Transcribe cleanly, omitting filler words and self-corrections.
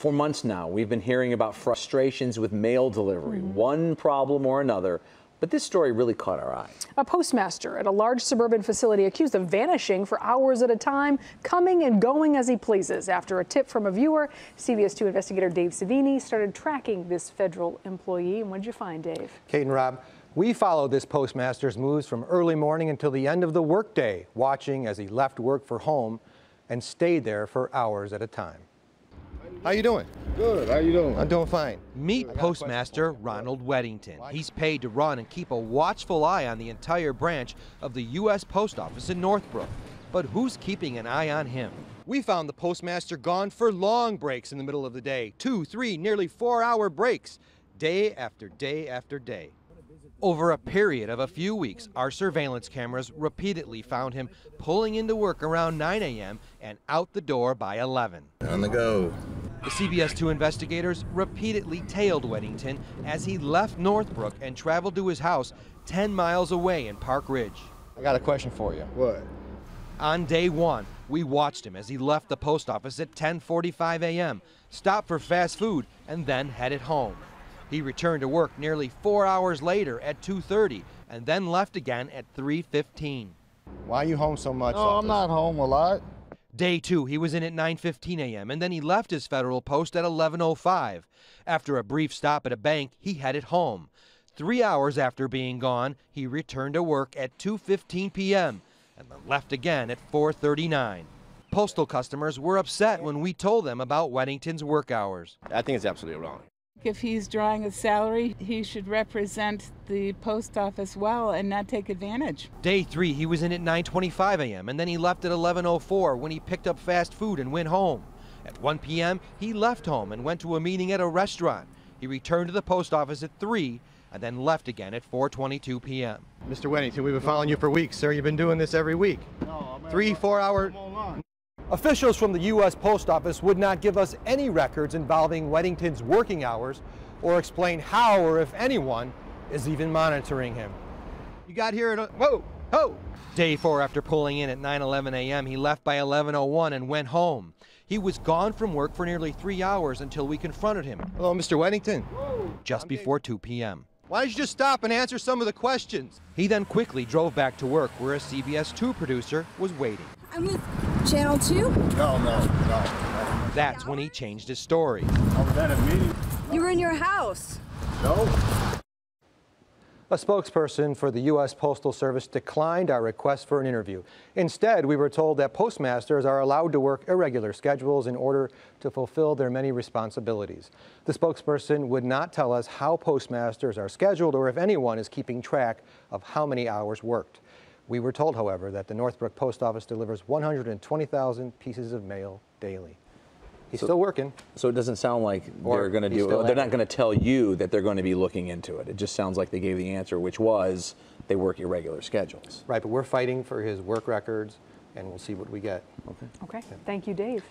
For months now, we've been hearing about frustrations with mail delivery, one problem or another. But this story really caught our eye. A postmaster at a large suburban facility accused of vanishing for hours at a time, coming and going as he pleases. After a tip from a viewer, CBS 2 investigator Dave Savini started tracking this federal employee. And what did you find, Dave? Kate and Rob, we followed this postmaster's moves from early morning until the end of the workday, watching as he left work for home and stayed there for hours at a time. How you doing? Good. How you doing? I'm doing fine. Meet Postmaster Ronald Weddington. He's paid to run and keep a watchful eye on the entire branch of the U.S. Post Office in Northbrook. But who's keeping an eye on him? We found the postmaster gone for long breaks in the middle of the day. 2, 3, nearly 4-hour breaks, day after day after day. Over a period of a few weeks, our surveillance cameras repeatedly found him pulling into work around 9 a.m. and out the door by 11. On the go. The CBS 2 investigators repeatedly tailed Weddington as he left Northbrook and traveled to his house 10 miles away in Park Ridge. I got a question for you. What? On day one, we watched him as he left the post office at 10:45 a.m., stopped for fast food, and then headed home. He returned to work nearly 4 hours later at 2:30 and then left again at 3:15. Why are you home so much? No, I'm not home a lot. Day two, he was in at 9:15 a.m. and then he left his federal post at 11:05. After a brief stop at a bank, he headed home. 3 hours after being gone, he returned to work at 2:15 p.m. and then left again at 4:39. Postal customers were upset when we told them about Weddington's work hours. I think it's absolutely wrong. If he's drawing a salary, he should represent the post office well and not take advantage. Day three, he was in at 9:25 a.m. and then he left at 11:04 when he picked up fast food and went home. At 1 p.m., he left home and went to a meeting at a restaurant. He returned to the post office at 3 and then left again at 4:22 p.m. Mr. Weddington, we've been following you for weeks, sir. You've been doing this every week. No, man, 3-4 hour. Officials from the U.S. Post Office would not give us any records involving Weddington's working hours or explain how or if anyone is even monitoring him. You got here at whoa, ho! Day four, after pulling in at 9:11 a.m., he left by 11:01 and went home. He was gone from work for nearly 3 hours until we confronted him. Hello, Mr. Weddington. Just before 2 p.m. Why don't you just stop and answer some of the questions? He then quickly drove back to work where a CBS 2 producer was waiting. I'm with Channel 2. No. That's when he changed his story. I was at a meeting. You were in your house. No. A spokesperson for the U.S. Postal Service declined our request for an interview. Instead, we were told that postmasters are allowed to work irregular schedules in order to fulfill their many responsibilities. The spokesperson would not tell us how postmasters are scheduled or if anyone is keeping track of how many hours worked. We were told, however, that the Northbrook Post Office delivers 120,000 pieces of mail daily. He's still working. So it doesn't sound like they're going to they're not going to tell you that they're going to be looking into it. It just sounds like they gave the answer, which was they work irregular schedules. Right, but we're fighting for his work records, and we'll see what we get. Okay. Thank you, Dave.